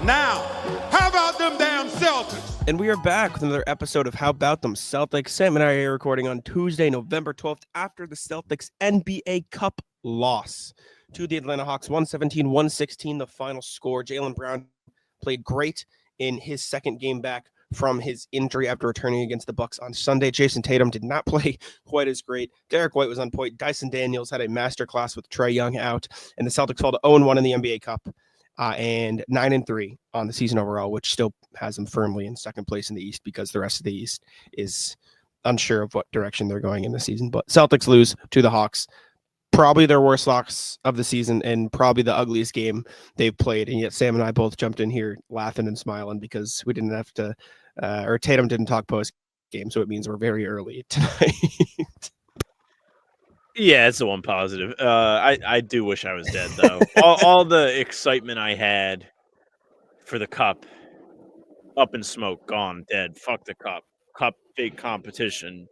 Now, how about them damn Celtics? And we are back with another episode of How About Them Celtics. Sam and I are recording on Tuesday, November 12th, after the Celtics NBA Cup loss to the Atlanta Hawks, 117-116, the final score. Jaylen Brown played great in his second game back from his injury after returning against the Bucks on Sunday. Jayson Tatum did not play quite as great. Derrick White was on point. Dyson Daniels had a masterclass with Trae Young out, and the Celtics fall to 0-1 in the NBA Cup. And 9-3 on the season overall, which still has them firmly in second place in the East because the rest of the East is unsure of what direction they're going in the season. But Celtics lose to the Hawks, probably their worst loss of the season and probably the ugliest game they've played. And yet Sam and I both jumped in here laughing and smiling because we didn't have to, or Tatum didn't talk post game, so it means we're very early tonight. Yeah, it's the one positive. I do wish I was dead, though. all the excitement I had for the Cup, up in smoke, gone, dead. Fuck the Cup. Cup, big competition.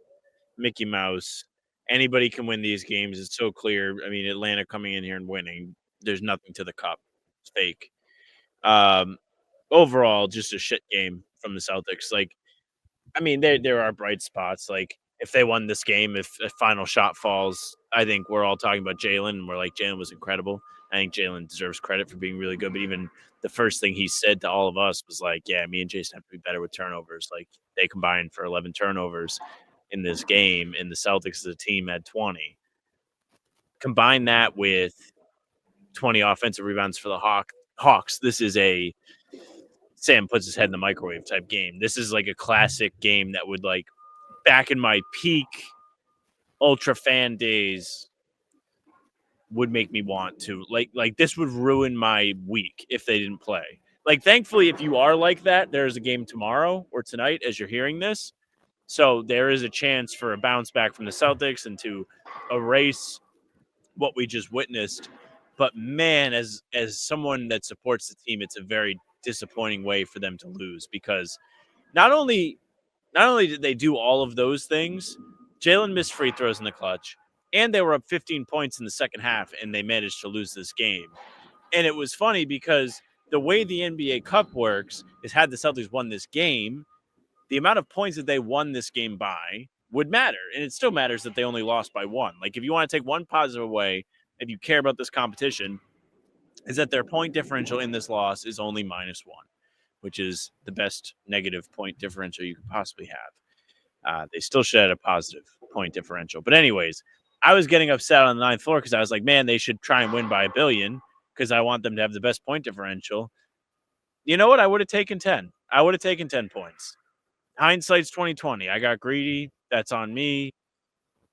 Mickey Mouse. Anybody can win these games. It's so clear. I mean, Atlanta coming in here and winning. There's nothing to the Cup. It's fake. Overall, just a shit game from the Celtics. Like, I mean, there are bright spots. Like, if they won this game, if a final shot falls, I think we're all talking about Jaylen, and we're like, Jaylen was incredible. I think Jaylen deserves credit for being really good. But even the first thing he said to all of us was like, yeah, me and Jayson have to be better with turnovers. Like, they combined for 11 turnovers in this game, and the Celtics as a team had 20. Combine that with 20 offensive rebounds for the Hawks. This is a Sam puts his head in the microwave type game. This is like a classic game that would, like, back in my peak ultra fan days, would make me want to like this would ruin my week if they didn't play. Like, thankfully, if you are like that, there's a game tomorrow or tonight as you're hearing this. So there is a chance for a bounce back from the Celtics and to erase what we just witnessed. But man, as someone that supports the team, it's a very disappointing way for them to lose, because not only did they do all of those things, Jaylen missed free throws in the clutch, and they were up 15 points in the second half, and they managed to lose this game. And it was funny because the way the NBA Cup works is, had the Celtics won this game, the amount of points that they won this game by would matter. And it still matters that they only lost by one. Like, if you want to take one positive away, if you care about this competition, is that their point differential in this loss is only -1, which is the best negative point differential you could possibly have. They still should have a positive point differential. But anyways, I was getting upset on the ninth floor because I was like, man, they should try and win by 1 billion because I want them to have the best point differential. You know what? I would have taken 10. I would have taken 10 points. Hindsight's 2020. I got greedy. That's on me.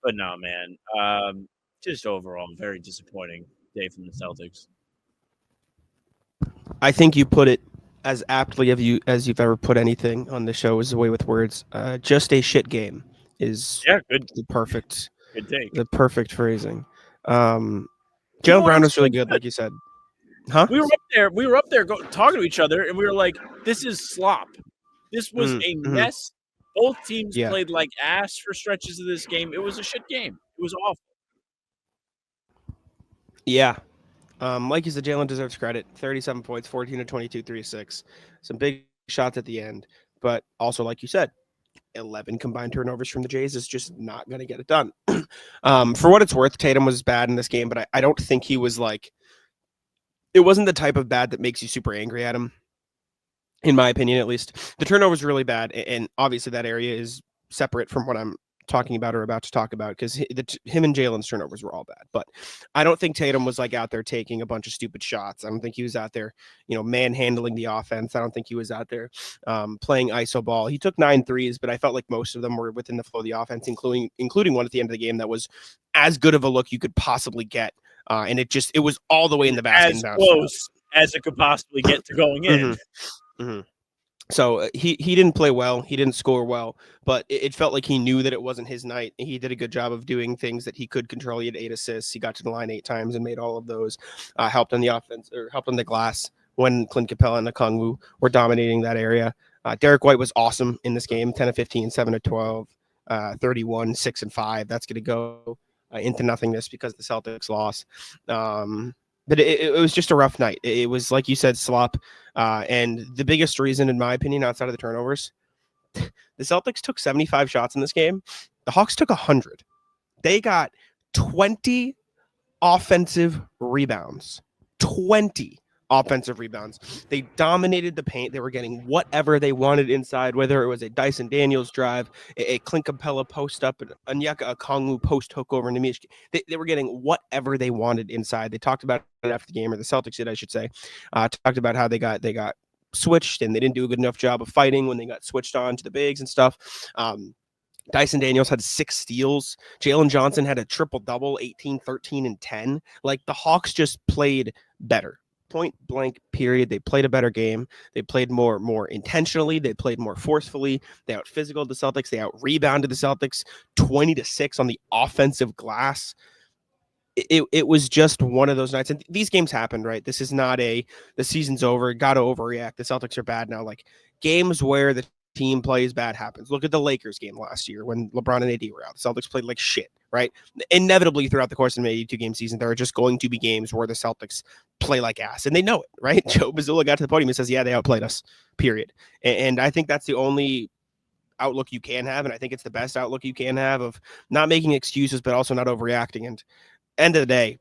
But no, man. Just overall, very disappointing day from the Celtics. I think you put it as aptly as you've ever put anything on the show, is the way with words. Just a shit game is good. The perfect phrasing. Jaylen Brown was really good, like you said. Huh? We were up there talking to each other, and we were like, this is slop. This was a mess. Both teams played like ass for stretches of this game. It was a shit game. It was awful. Yeah. Like you said, Jaylen deserves credit. 37 points, 14 to 22, 3-6. Some big shots at the end. But also, like you said, 11 combined turnovers from the Jays is just not going to get it done. For what it's worth, Tatum was bad in this game, but I don't think he was like – it wasn't the type of bad that makes you super angry at him, in my opinion at least. The turnover's really bad, and obviously that area is separate from what I'm talking about or about to talk about, because him and Jaylen's turnovers were all bad. But I don't think Tatum was like out there taking a bunch of stupid shots. I don't think he was out there, manhandling the offense. I don't think he was out there playing iso ball. He took 9 threes, but I felt like most of them were within the flow of the offense, including one at the end of the game that was as good of a look you could possibly get. And it was all the way in the basket. As close as it could possibly get to going in. Mm-hmm. Mm-hmm. So he didn't play well. He didn't score well, but it felt like he knew that it wasn't his night. He did a good job of doing things that he could control. He had 8 assists. He got to the line 8 times and made all of those. Helped on the offense, or helped on the glass when Clint Capella and Okongwu were dominating that area. Derrick White was awesome in this game. 10 of 15, 7 of 12, 31, 6 and 5. That's going to go into nothingness because the Celtics lost. But it was just a rough night. It was, like you said, slop. And the biggest reason, in my opinion, outside of the turnovers, the Celtics took 75 shots in this game. The Hawks took 100. They got 20 offensive rebounds. 20 offensive rebounds. They dominated the paint. They were getting whatever they wanted inside, whether it was a Dyson Daniels drive, a Clint Capella post up, a Nyeka Okongwu post hook over into Mitch. They were getting whatever they wanted inside. They talked about it after the game, or the Celtics did, I should say. Talked about how they got switched and they didn't do a good enough job of fighting when they got switched on to the bigs and stuff. Dyson Daniels had 6 steals. Jalen Johnson had a triple-double, 18, 13, and 10. Like, the Hawks just played better. Point blank, period. They played a better game. They played more intentionally. They played more forcefully. They out-physicaled the Celtics. They out-rebounded the Celtics 20-6 on the offensive glass. It was just one of those nights. And these games happened, right? This is not the season's over. Got to overreact. The Celtics are bad now. Like, games where the team plays bad happens. Look at the Lakers game last year when LeBron and AD were out. The Celtics played like shit, right? Inevitably, throughout the course of an 82-game season, there are just going to be games where the Celtics play like ass, and they know it, right? Joe Mazzulla got to the podium and says, yeah, they outplayed us, period. And I think that's the only outlook you can have, and I think it's the best outlook you can have of not making excuses, but also not overreacting. And end of the day,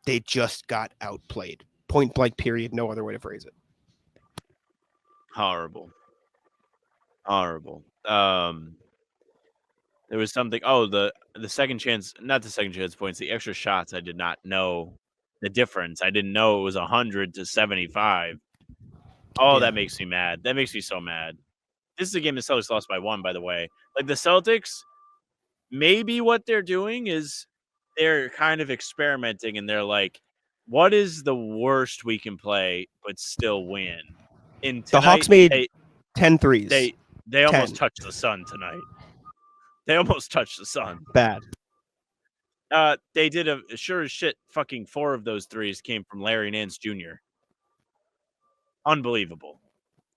they just got outplayed. Point blank, period. No other way to phrase it. Horrible. There was something. Oh, the second chance, not the second chance points, the extra shots. I did not know the difference. I didn't know it was 100 to 75. Oh, Yeah. that makes me mad. That makes me so mad. This is a game the Celtics lost by 1, by the way. Like, the Celtics, maybe what they're doing is they're kind of experimenting, and they're like, what is the worst we can play but still win? And tonight, the Hawks made 10 threes. They almost touched the sun tonight. They almost touched the sun. Bad. They did a sure as shit. Fucking 4 of those threes came from Larry Nance Jr. Unbelievable.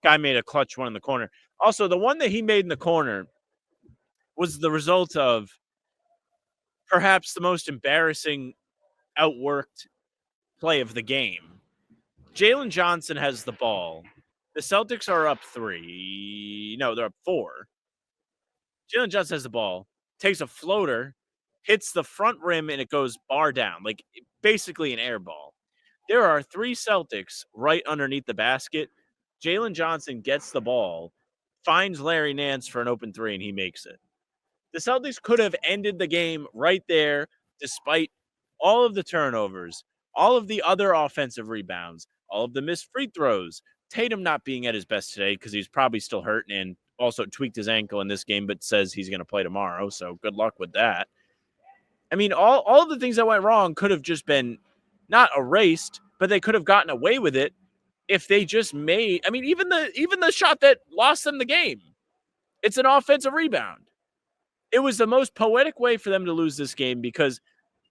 Guy made a clutch one in the corner. Also, the one that he made in the corner was the result of perhaps the most embarrassing, outworked play of the game. Jaylen Johnson has the ball. The Celtics are up 3. No, they're up 4. Jaylen Johnson has the ball, takes a floater, hits the front rim, and it goes bar down, like basically an air ball. There are 3 Celtics right underneath the basket. Jaylen Johnson gets the ball, finds Larry Nance for an open 3, and he makes it. The Celtics could have ended the game right there, despite all of the turnovers, all of the other offensive rebounds, all of the missed free throws. Tatum not being at his best today because he's probably still hurt and also tweaked his ankle in this game, but says he's going to play tomorrow. So good luck with that. I mean, all of the things that went wrong could have just been not erased, but they could have gotten away with it if they just made. I mean, even the shot that lost them the game, it's an offensive rebound. It was the most poetic way for them to lose this game because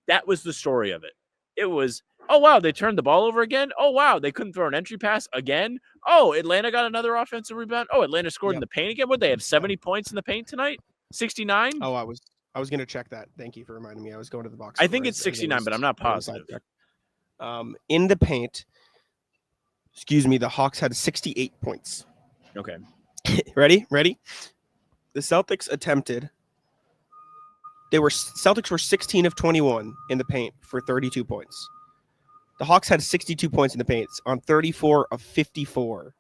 that was the story of it. It was, oh, wow, they turned the ball over again. Oh, wow, they couldn't throw an entry pass again. Oh, Atlanta got another offensive rebound. Oh, Atlanta scored in the paint again. Would they have 70 points in the paint tonight? 69? Oh, I was going to check that. Thank you for reminding me. I was going to the box. I think it's 69, but I'm not positive. In the paint, the Hawks had 68 points. Okay. Ready? The Celtics attempted. Celtics were 16 of 21 in the paint for 32 points. The Hawks had 62 points in the paint on 34 of 54.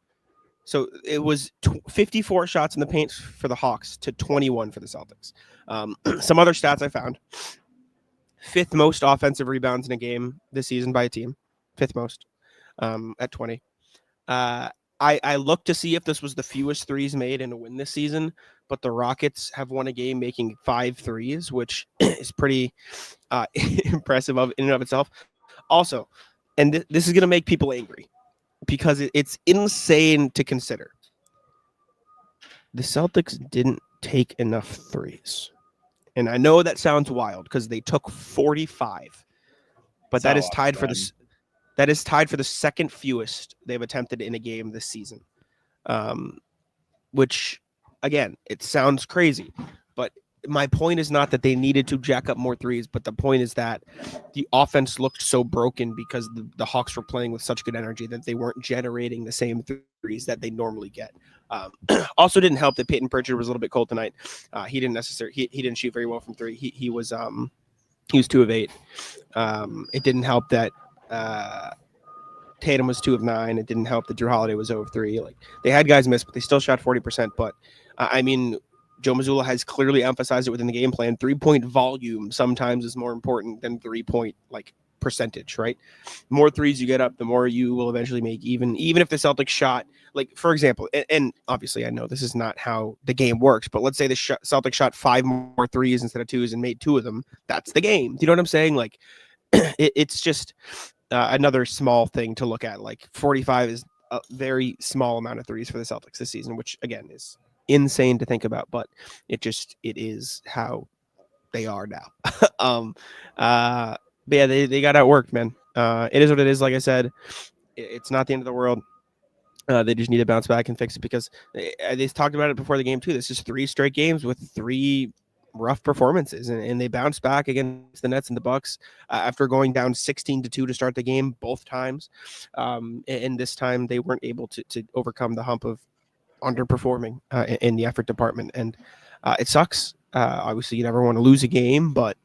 So it was 54 shots in the paint for the Hawks to 21 for the Celtics. Some other stats I found. 5th most offensive rebounds in a game this season by a team. 5th most at 20. I looked to see if this was the fewest threes made in a win this season, but the Rockets have won a game making 5 threes, which is pretty impressive in and of itself. Also, and this is going to make people angry because it's insane to consider. The Celtics didn't take enough threes. And I know that sounds wild because they took 45, but that is tied for the That is tied for the second fewest they've attempted in a game this season, which, again, it sounds crazy, but my point is not that they needed to jack up more threes, but the point is that the offense looked so broken because the Hawks were playing with such good energy that they weren't generating the same threes that they normally get. Also, didn't help that Peyton Pritchard was a little bit cold tonight. He didn't necessarily he didn't shoot very well from three. He was 2 of 8. It didn't help that Tatum was 2 of 9. It didn't help that Drew Holiday was 0 of 3. Like they had guys miss, but they still shot 40%. But I mean, Joe Mazzulla has clearly emphasized it within the game plan. 3-point volume sometimes is more important than 3-point like percentage, right? More threes you get up, the more you will eventually make. Even if the Celtics shot, like for example, and obviously I know this is not how the game works, but let's say the Celtics shot 5 more threes instead of 2s and made 2 of them. That's the game. Do you know what I'm saying? Like it's just another small thing to look at. Like 45 is a very small amount of threes for the Celtics this season, which again is insane to think about, but it is how they are now. But yeah, they got outworked, man. It is what it is. Like I said, it's not the end of the world. They just need to bounce back and fix it because they talked about it before the game too. This is 3 straight games with 3 rough performances, and they bounced back against the Nets and the Bucks after going down 16-2 to start the game both times. And this time they weren't able to overcome the hump of underperforming in the effort department, and it sucks. Obviously, you never want to lose a game, but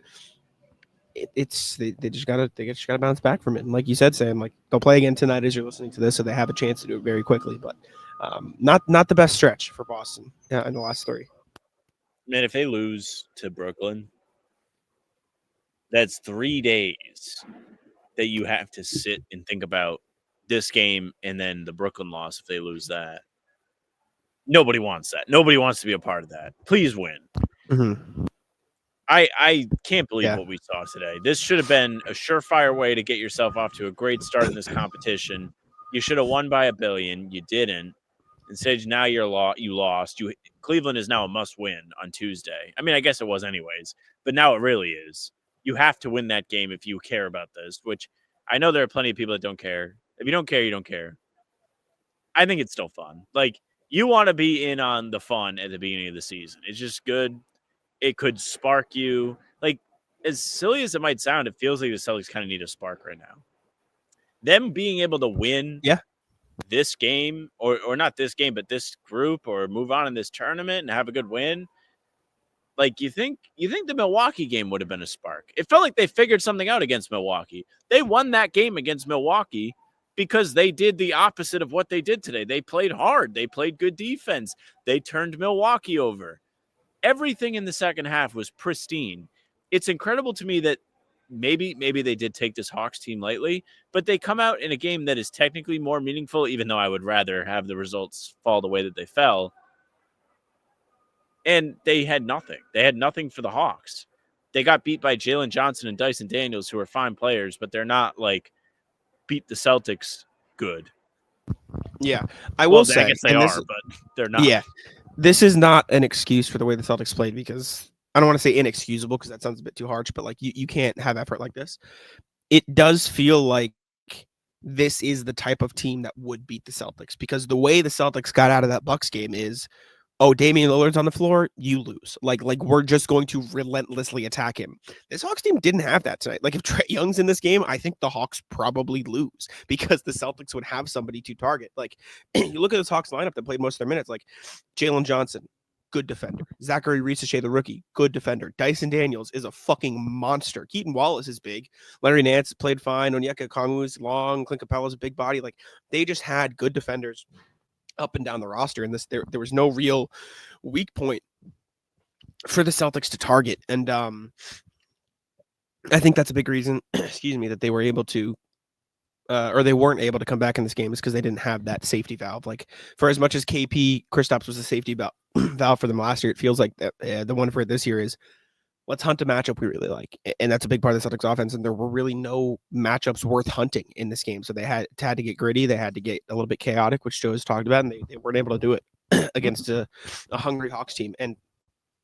they just gotta bounce back from it. And like you said, Sam, like they'll play again tonight as you're listening to this, so they have a chance to do it very quickly. But not the best stretch for Boston in the last 3. Man, if they lose to Brooklyn, that's 3 days that you have to sit and think about this game and then the Brooklyn loss if they lose that. Nobody wants that. Nobody wants to be a part of that. Please win. Mm-hmm. I can't believe what we saw today. This should have been a surefire way to get yourself off to a great start in this competition. You should have won by 1 billion. You didn't. Instead, now you lost. Cleveland is now a must-win on Tuesday. I mean, I guess it was anyways, but now it really is. You have to win that game if you care about this, which I know there are plenty of people that don't care. If you don't care, you don't care. I think it's still fun. Like, you want to be in on the fun at the beginning of the season. It's just good. It could spark you. Like, as silly as it might sound, it feels like the Celtics kind of need a spark right now. Them being able to win this game, or not this game, but this group, or move on in this tournament and have a good win. Like, you think the Milwaukee game would have been a spark. It felt like they figured something out against Milwaukee. They won that game against Milwaukee because they did the opposite of what they did today. They played hard. They played good defense. They turned Milwaukee over. Everything in the second half was pristine. It's incredible to me that maybe they did take this Hawks team lightly, but they come out in a game that is technically more meaningful, even though I would rather have the results fall the way that they fell. And they had nothing. They had nothing for the Hawks. They got beat by Jaylen Johnson and Dyson Daniels, who are fine players, but they're not like beat the Celtics good. Yeah, I will say. I guess they are, but they're not. Yeah, this is not an excuse for the way the Celtics played, because I don't want to say inexcusable because that sounds a bit too harsh, but like you can't have effort like this. It does feel like this is the type of team that would beat the Celtics, because the way the Celtics got out of that Bucks game is, oh, Damian Lillard's on the floor, you lose. Like we're just going to relentlessly attack him. This Hawks team didn't have that tonight. Like if Trae Young's in this game, I think the Hawks probably lose because the Celtics would have somebody to target. Like you look at this Hawks lineup that played most of their minutes, like Jaylen Johnson, good defender. Zachary Risache, the rookie, good defender. Dyson Daniels is a fucking monster. Keaton Wallace is big. Larry Nance played fine. Onyeka Okongwu is long. Clint Capella's a big body. Like they just had good defenders up and down the roster, and there was no real weak point for the Celtics to target. And I think that's a big reason, excuse me, that they were able to or they weren't able to come back in this game, is because they didn't have that safety valve. Like for as much as KP Kristaps was a safety valve for them last year, it feels like the one for this year is, let's hunt a matchup we really like. And that's a big part of the Celtics offense. And there were really no matchups worth hunting in this game. So they had to get gritty. They had to get a little bit chaotic, which Joe has talked about, and they weren't able to do it against a hungry Hawks team. And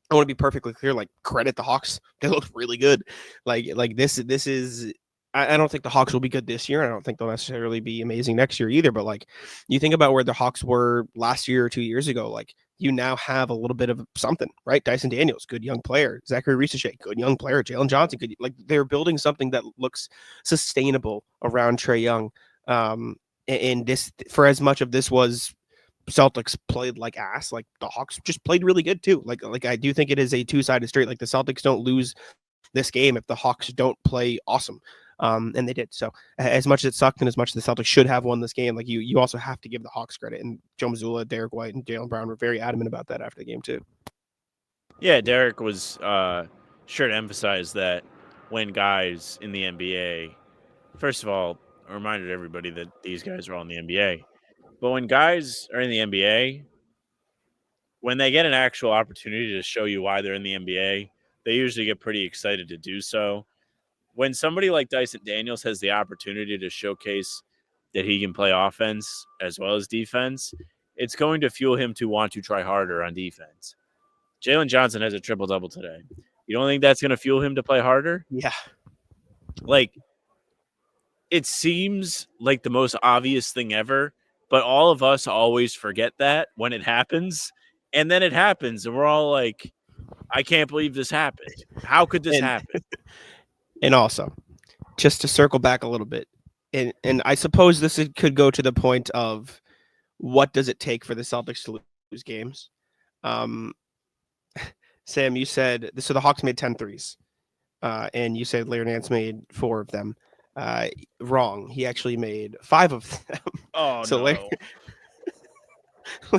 I want to be perfectly clear, like credit the Hawks. They looked really good. Like this is, I don't think the Hawks will be good this year. I don't think they'll necessarily be amazing next year either. But like you think about where the Hawks were last year or 2 years ago, like you now have a little bit of something, right? Dyson Daniels, good young player. Zachary Ricochet, good young player. Jalen Johnson, good. Like they're building something that looks sustainable around Trae Young. And this, for as much of this was Celtics played like ass, like the Hawks just played really good too. Like I do think it is a two-sided street. Like the Celtics don't lose this game if the Hawks don't play awesome. And they did. So as much as it sucked and as much as the Celtics should have won this game, like you also have to give the Hawks credit. And Joe Mazzulla, Derrick White, and Jaylen Brown were very adamant about that after the game too. Yeah, Derrick was sure to emphasize that when guys in the NBA, first of all, I reminded everybody that these guys are all in the NBA. But when guys are in the NBA, when they get an actual opportunity to show you why they're in the NBA, they usually get pretty excited to do so. When somebody like Dyson Daniels has the opportunity to showcase that he can play offense as well as defense, it's going to fuel him to want to try harder on defense. Jaylen Johnson has a triple-double today. You don't think that's going to fuel him to play harder? Yeah. Like, it seems like the most obvious thing ever, but all of us always forget that when it happens. And then it happens, and we're all like, I can't believe this happened. How could this happen? And also, just to circle back a little bit, and I suppose this could go to the point of what does it take for the Celtics to lose games? Sam, you said, so the Hawks made 10 threes, and you said Larry Nance made 4 of them. Wrong. He actually made 5 of them. Oh, so no.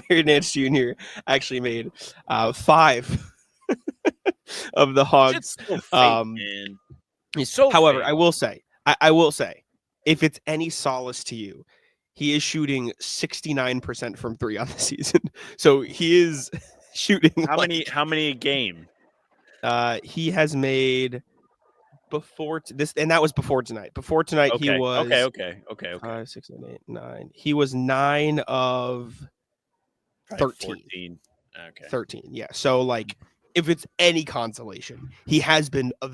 Larry Nance Jr. actually made 5 of the Hogs. It's so fake, man. So however, fake. I will say, if it's any solace to you, he is shooting 69% from 3 on the season. So he is shooting. How many a game? He has made before this, and that was before tonight. Before tonight, Okay. he was Okay. 5, 6, 7, 8, 9. He was 9 of 13. 14. Okay. 13. Yeah. So like, if it's any consolation, he has been a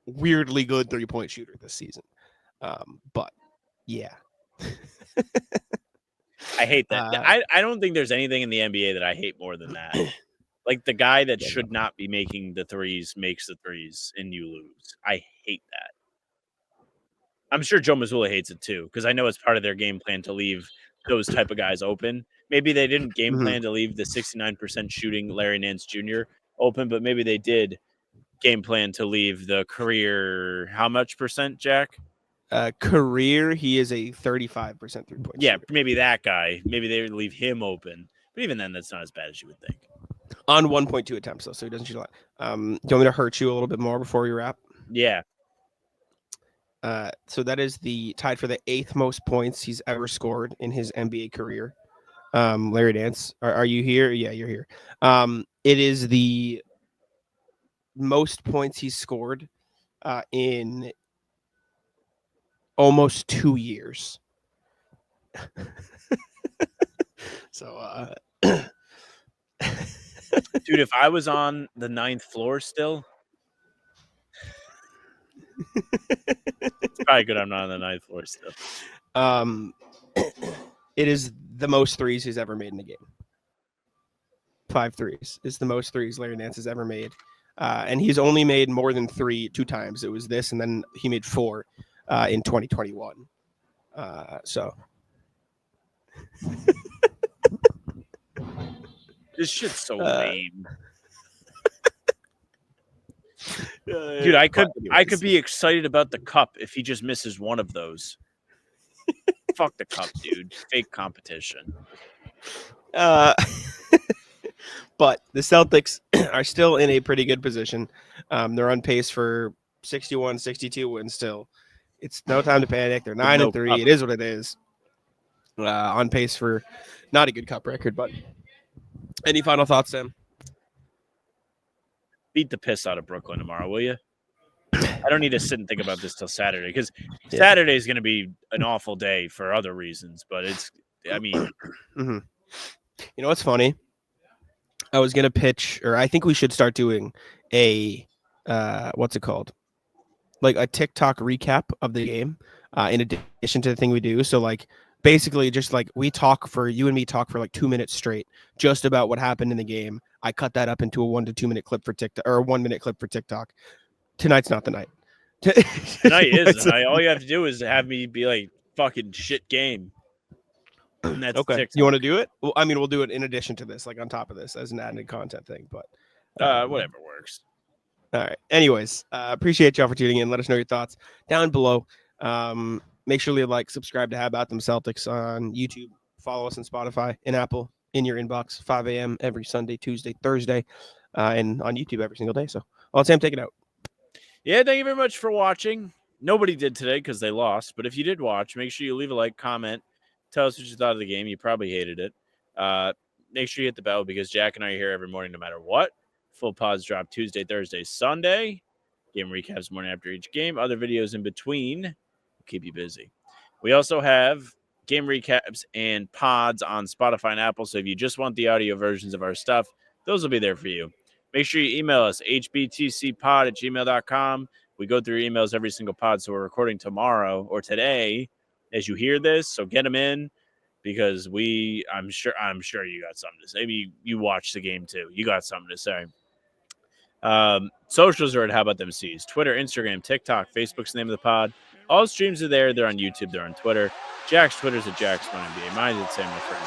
weirdly good 3-point shooter this season. But yeah. I hate that. I don't think there's anything in the NBA that I hate more than that. Like the guy that should not be making the threes makes the threes and you lose. I hate that. I'm sure Joe Mazzulla hates it too, because I know it's part of their game plan to leave those type of guys open. Maybe they didn't game plan to leave the 69% shooting Larry Nance Jr. open, but maybe they did game plan to leave the career. How much percent, Jack? Career, he is a 35% 3-point Yeah, shooter. maybe that guy. Maybe they would leave him open. But even then, that's not as bad as you would think. On 1.2 attempts, though, so he doesn't shoot a lot. Do you want me to hurt you a little bit more before we wrap? Yeah. So that is the tied for the 8th most points he's ever scored in his NBA career. Larry Nance, are you here? Yeah, you're here. It is the most points he's scored in almost 2 years. So, dude, if I was on the 9th floor still, it's probably good I'm not on the 9th floor still. It is the most threes he's ever made in a game. 5 threes is the most threes Larry Nance has ever made. And he's only made more than 3 2 times. It was this, and then he made 4 in 2021. So this shit's so lame. Dude, I could be excited about the cup if he just misses one of those. Fuck the cup, dude. Fake competition. But the Celtics are still in a pretty good position. They're on pace for 61, 62 wins still. It's no time to panic. They're 9-3. Cup. It is what it is. On pace for not a good cup record, but any final thoughts, Sam? Beat the piss out of Brooklyn tomorrow, will you? I don't need to sit and think about this till Saturday, because Saturday is going to be an awful day for other reasons. But You know what's funny? I was going to pitch, or I think we should start doing a, what's it called? Like a TikTok recap of the game in addition to the thing we do. So like basically just like you and me talk for like 2 minutes straight just about what happened in the game. I cut that up into a 1 to 2 minute clip for TikTok, or a 1 minute clip for TikTok. Tonight's not the night. Tonight is the night. All you have to do is have me be like, fucking shit game. And that's Okay. TikTok. You want to do it? Well, I mean, we'll do it in addition to this, like on top of this as an added content thing, but Whatever works. All right. Anyways, appreciate y'all for tuning in. Let us know your thoughts down below. Make sure to like, subscribe to How About Them Celtics on YouTube. Follow us on Spotify and Apple in your inbox, 5 a.m. every Sunday, Tuesday, Thursday, and on YouTube every single day. So I'll Sam, take it out. Yeah, thank you very much for watching. Nobody did today because they lost, but if you did watch, make sure you leave a like, comment, tell us what you thought of the game. You probably hated it. Make sure you hit the bell because Jack and I are here every morning no matter what. Full pods drop Tuesday, Thursday, Sunday. Game recaps morning after each game. Other videos in between will keep you busy. We also have game recaps and pods on Spotify and Apple. So if you just want the audio versions of our stuff, those will be there for you. Make sure you email us, hbtcpod@gmail.com. We go through your emails every single pod, so we're recording tomorrow or today as you hear this. So get them in because I'm sure you got something to say. Maybe you watched the game too. You got something to say. Socials are at How About Them C's. Twitter, Instagram, TikTok, Facebook's the name of the pod. All streams are there. They're on YouTube. They're on Twitter. Jack's Twitter's at Jack's1NBA. Mine's at Sam, my friend.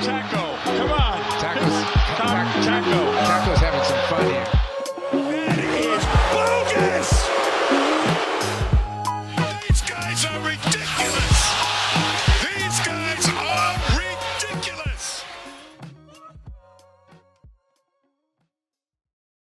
Taco, come on. Taco's having some fun here. That is bogus. These guys are ridiculous.